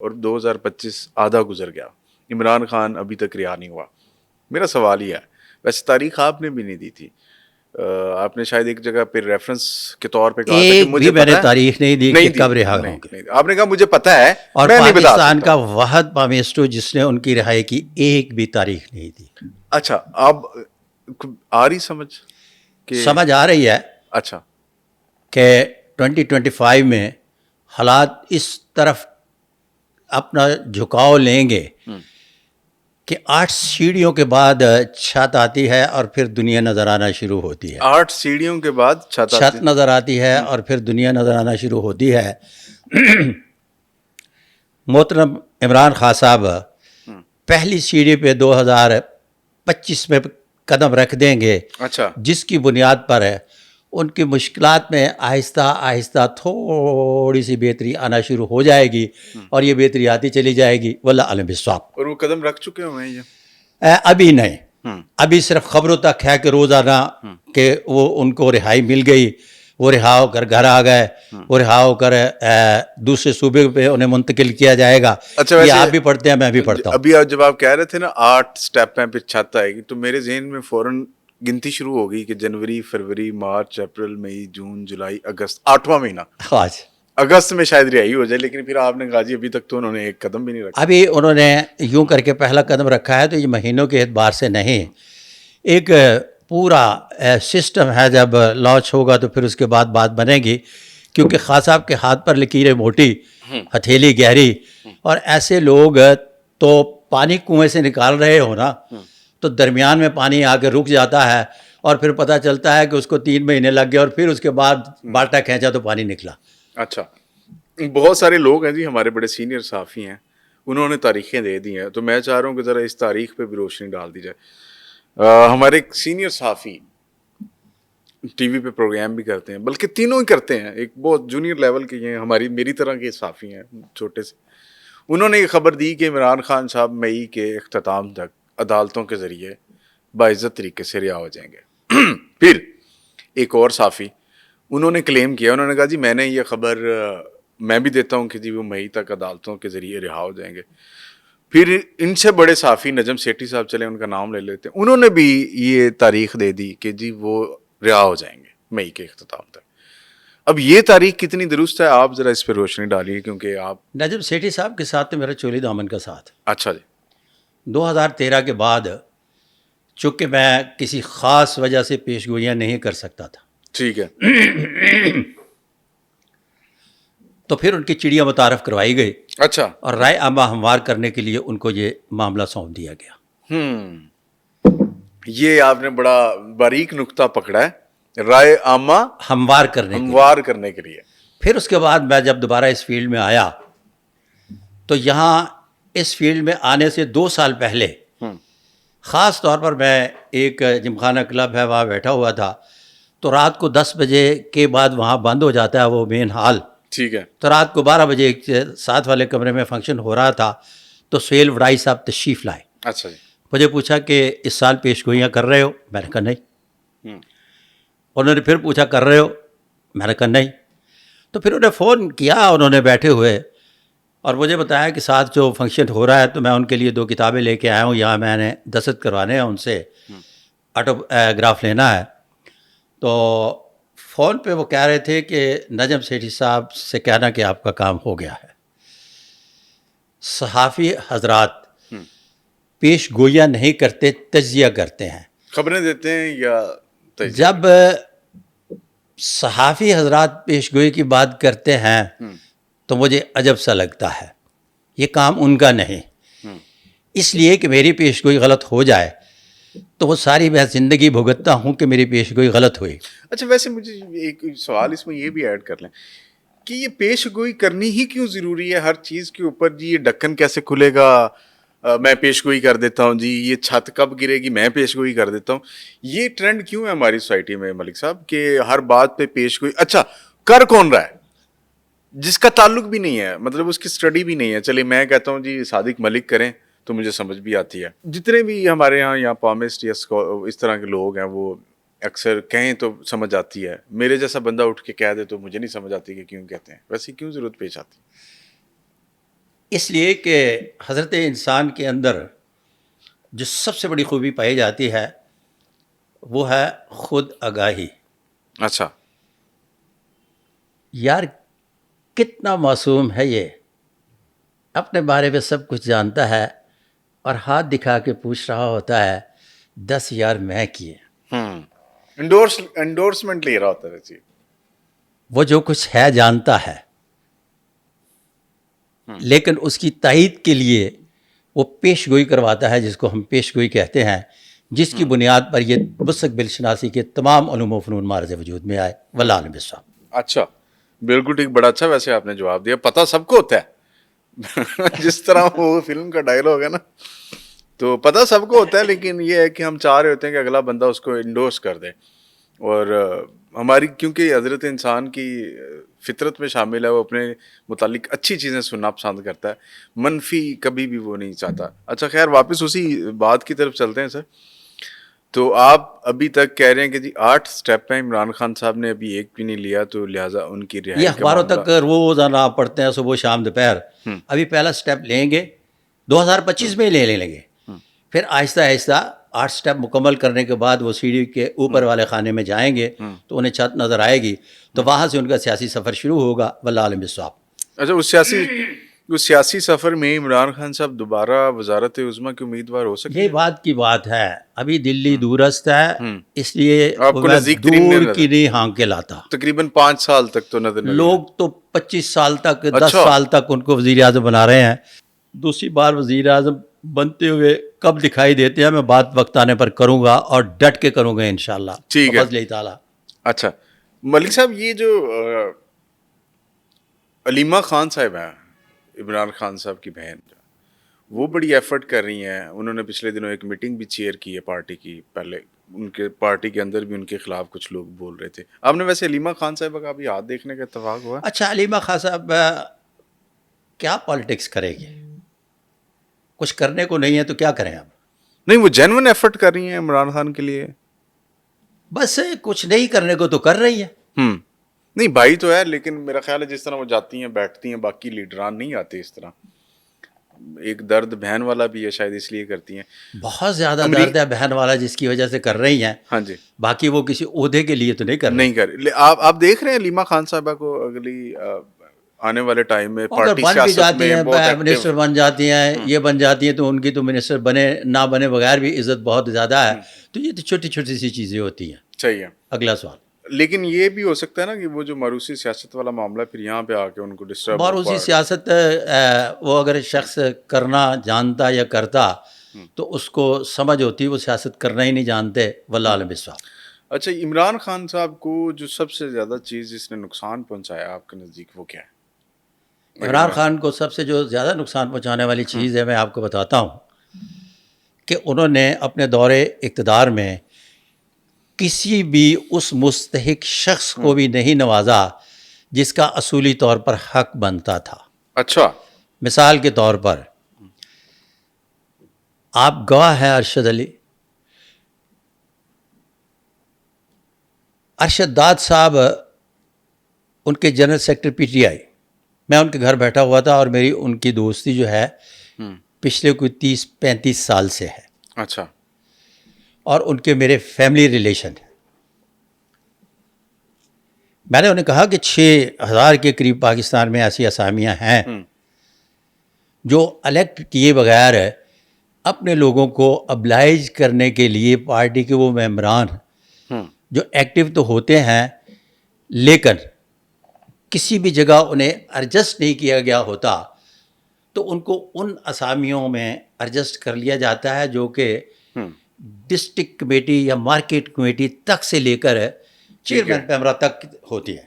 اور 2025 آدھا گزر گیا، عمران خان ابھی تک رہا نہیں ہوا. میرا سوال یہ ہے، ویسے تاریخ آپ نے بھی نہیں دی تھی، آپ نے شاید ایک جگہ پہ ریفرنس کے طور پہ کہا تھا کہ ایک مجھے بھی میں پتا نے ہے. تاریخ نہیں دی کہ کب رہا ہوں گے. نہیں آپ نے کہا مجھے پتا ہے، اور میں نہیں بتا پاکستان سکتا. کا واحد پامیسٹو جس نے ان کی رہائی کی ایک بھی تاریخ نہیں دی. اچھا اب آ رہی سمجھ کہ سمجھ آ رہی ہے اچھا کہ 2025 میں حالات اس طرف اپنا جھکاؤ لیں گے کہ 8 سیڑھیوں کے بعد چھت آتی ہے اور پھر دنیا نظر آنا شروع ہوتی ہے. 8 سیڑھیوں کے بعد چھت نظر آتی ہے اور پھر دنیا نظر آنا شروع ہوتی ہے. محترم عمران خان صاحب پہلی سیڑھی پہ 2025 میں قدم رکھ دیں گے، اچھا جس کی بنیاد پر ہے ان کی مشکلات میں آہستہ آہستہ تھوڑی سی بہتری آنا شروع ہو جائے گی، اور یہ بہتری آتی چلی جائے گی. واللہ علم بالصواب. اور وہ قدم رکھ چکے ہوئے ہیں یہ؟ ابھی نہیں، ابھی صرف خبروں تک ہے کہ روزانہ کہ وہ ان کو رہائی مل گئی، وہ رہا ہو کر گھر آ گئے، وہ رہا ہو کر دوسرے صوبے پہ انہیں منتقل کیا جائے گا. اچھا یہ آپ بھی پڑھتے ہیں، میں بھی پڑھتا ہوں. ابھی جب آپ کہہ رہے تھے نا 8 سٹیپ ہیں پھر چھت آئے گی، تو میرے ذہن میں فوراً گنتی شروع ہو گئی کہ جنوری، فروری، مارچ، اپریل، مئی، جون، جولائی، اگست، 8واں مہینہ. خاص اگست میں شاید رہائی ہو جائے، لیکن پھر آپ نے کہا جی ابھی تک تو انہوں نے ایک قدم بھی نہیں رکھا. ابھی انہوں نے یوں کر کے پہلا قدم رکھا ہے، تو یہ مہینوں کے اعتبار سے نہیں، ایک پورا سسٹم ہے. جب لانچ ہوگا تو پھر اس کے بعد بات بنے گی، کیونکہ خان صاحب کے ہاتھ پر لکیریں موٹی، ہتھیلی گہری، اور ایسے لوگ تو پانی کنویں سے نکال رہے ہو نا، تو درمیان میں پانی آ کے رک جاتا ہے، اور پھر پتہ چلتا ہے کہ اس کو 3 مہینے لگ گئے، اور پھر اس کے بعد بالٹا کھینچا تو پانی نکلا. اچھا بہت سارے لوگ ہیں جی ہمارے بڑے سینئر صحافی ہیں، انہوں نے تاریخیں دے دی ہیں، تو میں چاہ رہا ہوں کہ ذرا اس تاریخ پہ بھی روشنی ڈال دی جائے. ہمارے ایک سینئر صحافی ٹی وی پہ پروگرام بھی کرتے ہیں، بلکہ تینوں ہی کرتے ہیں، ایک بہت جونیئر لیول کے ہیں، میری طرح کے صحافی ہیں چھوٹے سے. انہوں نے یہ خبر دی کہ عمران خان صاحب مئی کے اختتام تک عدالتوں کے ذریعے باعزت طریقے سے رہا ہو جائیں گے. پھر ایک اور صحافی انہوں نے کلیم کیا، انہوں نے کہا جی میں نے یہ خبر میں بھی دیتا ہوں کہ جی وہ مئی تک عدالتوں کے ذریعے رہا ہو جائیں گے. پھر ان سے بڑے صحافی نجم سیٹھی صاحب، چلے ان کا نام لے لیتے ہیں، انہوں نے بھی یہ تاریخ دے دی کہ جی وہ رہا ہو جائیں گے مئی کے اختتام تک. اب یہ تاریخ کتنی درست ہے، آپ ذرا اس پہ روشنی ڈالیے، کیونکہ آپ نجم سیٹھی صاحب کے ساتھ تو میرا چولی دامن کا ساتھ. اچھا جی 2013 کے بعد چونکہ میں کسی خاص وجہ سے پیش گوئیاں نہیں کر سکتا تھا، ٹھیک ہے. تو پھر ان کی چڑیا متعارف کروائی گئی، اچھا اور رائے عامہ ہموار کرنے کے لیے ان کو یہ معاملہ سونپ دیا گیا. یہ آپ نے بڑا باریک نقطہ پکڑا ہے، رائے عامہ ہموار کرنے کے لیے. ہموار کرنے کے لیے. پھر اس کے بعد میں جب دوبارہ اس فیلڈ میں آیا، تو یہاں اس فیلڈ میں آنے سے 2 سال پہلے خاص طور پر میں ایک جمخانہ کلب ہے وہاں بیٹھا ہوا تھا، تو رات کو 10 بجے کے بعد وہاں بند ہو جاتا ہے وہ مین ہال. ٹھیک ہے. تو رات کو 12 بجے ساتھ والے کمرے میں فنکشن ہو رہا تھا، تو سہیل وڈائی صاحب تشریف لائے. اچھا جی. مجھے پوچھا کہ اس سال پیش گوئیاں کر رہے ہو؟ میں نے کہا نہیں. انہوں نے پھر پوچھا کر رہے ہو؟ میں نے کہا نہیں. تو پھر انہیں فون کیا، انہوں نے بیٹھے ہوئے اور مجھے بتایا کہ ساتھ جو فنکشن ہو رہا ہے تو میں ان کے لیے 2 کتابیں لے کے آیا ہوں، یہاں میں نے دستخط کروانے ہیں، ان سے آٹوگراف لینا ہے. تو فون پہ وہ کہہ رہے تھے کہ نجم سیٹھی صاحب سے کہنا کہ آپ کا کام ہو گیا ہے. صحافی حضرات پیش گوئیاں نہیں کرتے، تجزیہ کرتے ہیں، خبریں دیتے ہیں یا تجزیہ؟ جب صحافی حضرات پیش گوئی کی بات کرتے ہیں تو مجھے عجب سا لگتا ہے. یہ کام ان کا نہیں، اس لیے کہ میری پیش گوئی غلط ہو جائے تو وہ ساری میں زندگی بھگتتا ہوں کہ میری پیش گوئی غلط ہوئی. اچھا ویسے مجھے ایک سوال اس میں یہ بھی ایڈ کر لیں کہ یہ پیش گوئی کرنی ہی کیوں ضروری ہے ہر چیز کے اوپر؟ جی یہ ڈھکن کیسے کھلے گا، میں پیش گوئی کر دیتا ہوں. جی یہ چھت کب گرے گی، میں پیش گوئی کر دیتا ہوں. یہ ٹرینڈ کیوں ہے ہماری سوسائٹی میں ملک صاحب کہ ہر بات پہ پیش گوئی؟ اچھا کر کون رہا ہے جس کا تعلق بھی نہیں ہے، مطلب اس کی اسٹڈی بھی نہیں ہے. چلے میں کہتا ہوں جی صادق ملک کریں تو مجھے سمجھ بھی آتی ہے. جتنے بھی ہمارے یہاں پامسٹ یا اس طرح کے لوگ ہیں وہ اکثر کہیں تو سمجھ آتی ہے، میرے جیسا بندہ اٹھ کے کہہ دے تو مجھے نہیں سمجھ آتی کہ کیوں کہتے ہیں. ویسے کیوں ضرورت پیش آتی ہے؟ اس لیے کہ حضرت انسان کے اندر جو سب سے بڑی خوبی پائی جاتی ہے وہ ہے خود آگاہی. اچھا. یار کتنا معصوم ہے یہ، اپنے بارے میں سب کچھ جانتا ہے اور ہاتھ دکھا کے پوچھ رہا ہوتا ہے 10 یار میں کیے. انڈورسمنٹ لے رہا ہوتا ہے. جی. وہ جو کچھ ہے جانتا ہے، لیکن اس کی تائید کے لیے وہ پیش گوئی کرواتا ہے، جس کو ہم پیش گوئی کہتے ہیں، جس کی بنیاد پر یہ مستقبل شناسی کے تمام علوم و فنون معرض وجود میں آئے. واللہ عالم بالصواب. اچھا بالکل ٹھیک. بڑا اچھا ویسے آپ نے جواب دیا. پتہ سب کو ہوتا ہے جس طرح وہ فلم کا ڈائلاگ ہے نا، تو پتہ سب کو ہوتا ہے، لیکن یہ ہے کہ ہم چاہ رہے ہوتے ہیں کہ اگلا بندہ اس کو انڈورس کر دے. اور ہماری کیونکہ حضرت انسان کی فطرت میں شامل ہے، وہ اپنے متعلق اچھی چیزیں سننا پسند کرتا ہے، منفی کبھی بھی وہ نہیں چاہتا. اچھا خیر، واپس اسی بات کی طرف چلتے ہیں سر. تو آپ ابھی تک کہہ رہے ہیں کہ جی 8 سٹیپ ہیں، عمران خان صاحب نے ابھی ایک بھی نہیں لیا، تو لہٰذا ان کی رہائی یہ کا اخباروں معاملہ. تک روزانہ آپ پڑھتے ہیں، صبح شام دوپہر. ابھی پہلا سٹیپ لیں گے 2025 میں لے لیں گے، پھر آہستہ آہستہ 8 سٹیپ مکمل کرنے کے بعد وہ سیڑھی کے اوپر والے خانے میں جائیں گے تو انہیں چھت نظر آئے گی، تو وہاں سے ان کا سیاسی سفر شروع ہوگا. واللہ عالم بالصواب. اچھا، اس سیاسی سفر میں عمران خان صاحب دوبارہ وزارت عظمیٰ کے امیدوار ہو سکتے یہ ہیں؟ بات کی بات ہے، ابھی دلی دورست ہے، اس لیے آپ کو میں نزدیک ترین دور نظر کی نہیں ہانک کے لاتا. تقریباً 5 سال تک تو نظر نہیں لوگ تو 25 سال تک 10 اچھا. سال تک ان کو وزیر اعظم بنا رہے ہیں. دوسری بار وزیر اعظم بنتے ہوئے کب دکھائی دیتے ہیں، میں بات وقت آنے پر کروں گا اور ڈٹ کے کروں گا انشاءاللہ. ٹھیک ہے. بفضل تعالیٰ. اچھا ملک صاحب، یہ جو علیمہ خان صاحب ہیں، عمران خان صاحب کی بہن، وہ بڑی ایفرٹ کر رہی ہیں. انہوں نے پچھلے دنوں ایک میٹنگ بھی چیئر کی ہے پارٹی کی. پہلے ان کے پارٹی کے اندر بھی ان کے خلاف کچھ لوگ بول رہے تھے. آپ نے ویسے علیمہ خان صاحب کا بھی ہاتھ دیکھنے کا اتفاق ہوا؟ اچھا، علیمہ خان صاحب کیا پالیٹکس کرے گی؟ کچھ کرنے کو نہیں ہے تو کیا کریں اب؟ نہیں، وہ جینون ایفرٹ کر رہی ہیں عمران خان کے لیے. بس کچھ نہیں کرنے کو تو کر رہی ہے. نہیں بھائی تو ہے، لیکن میرا خیال ہے جس طرح وہ جاتی ہیں بیٹھتی ہیں، باقی لیڈران نہیں آتے اس طرح. ایک درد بہن والا بھی ہے، شاید اس لیے کرتی ہیں. بہت زیادہ درد ہے بہن والا، جس کی وجہ سے کر رہی ہیں. ہاں جی. باقی وہ کسی عہدے کے لیے تو نہیں کر رہی. نہیں کر. آپ دیکھ رہے ہیں علیمہ خان صاحبہ کو اگلی آنے والے ٹائم میں اگر پارٹی بن بھی سیاست جاتی میں ہیں، بہت منسٹر ایکٹیو؟ بن جاتی ہیں، یہ بن جاتی ہیں، تو ان کی تو منسٹر بنے نہ بنے بغیر بھی عزت بہت زیادہ ہے. تو یہ تو چھوٹی چھوٹی سی چیزیں ہوتی ہیں. صحیح ہے. اگلا سوال. لیکن یہ بھی ہو سکتا ہے نا کہ وہ جو ماروثی سیاست والا معاملہ پھر یہاں پہ آ کے ان کو ڈسٹرب باروسی سیاست وہ اگر شخص کرنا جانتا یا کرتا تو اس کو سمجھ ہوتی، وہ سیاست کرنا ہی نہیں جانتے. واللہ عالم بالصواب. اچھا، عمران خان صاحب کو جو سب سے زیادہ چیز جس نے نقصان پہنچایا آپ کے نزدیک وہ کیا ہے؟ عمران خان کو سب سے جو زیادہ نقصان پہنچانے والی چیز ہے، میں آپ کو بتاتا ہوں کہ انہوں نے اپنے دور اقتدار میں کسی بھی اس مستحق شخص کو بھی نہیں نوازا جس کا اصولی طور پر حق بنتا تھا. اچھا. مثال کے طور پر آپ گواہ ہیں ارشد علی. ارشد داد صاحب ان کے general secretary P T I, میں ان کے گھر بیٹھا ہوا تھا اور میری ان کی دوستی جو ہے پچھلے کوئی 30-35 سال سے ہے. اچھا. اور ان کے میرے فیملی ریلیشن ہیں. میں نے انہیں کہا کہ 6,000 کے قریب پاکستان میں ایسی اسامیاں ہیں جو الیکٹ کیے بغیر اپنے لوگوں کو ابلائج کرنے کے لیے پارٹی کے وہ ممبران جو ایکٹیو تو ہوتے ہیں، لیکن کسی بھی جگہ انہیں ایڈجسٹ نہیں کیا گیا ہوتا تو ان کو ان اسامیوں میں ایڈجسٹ کر لیا جاتا ہے جو کہ ڈسٹرکٹ کمیٹی یا مارکیٹ کمیٹی تک سے لے کر چیئرمین پیمرا تک ہوتی ہے.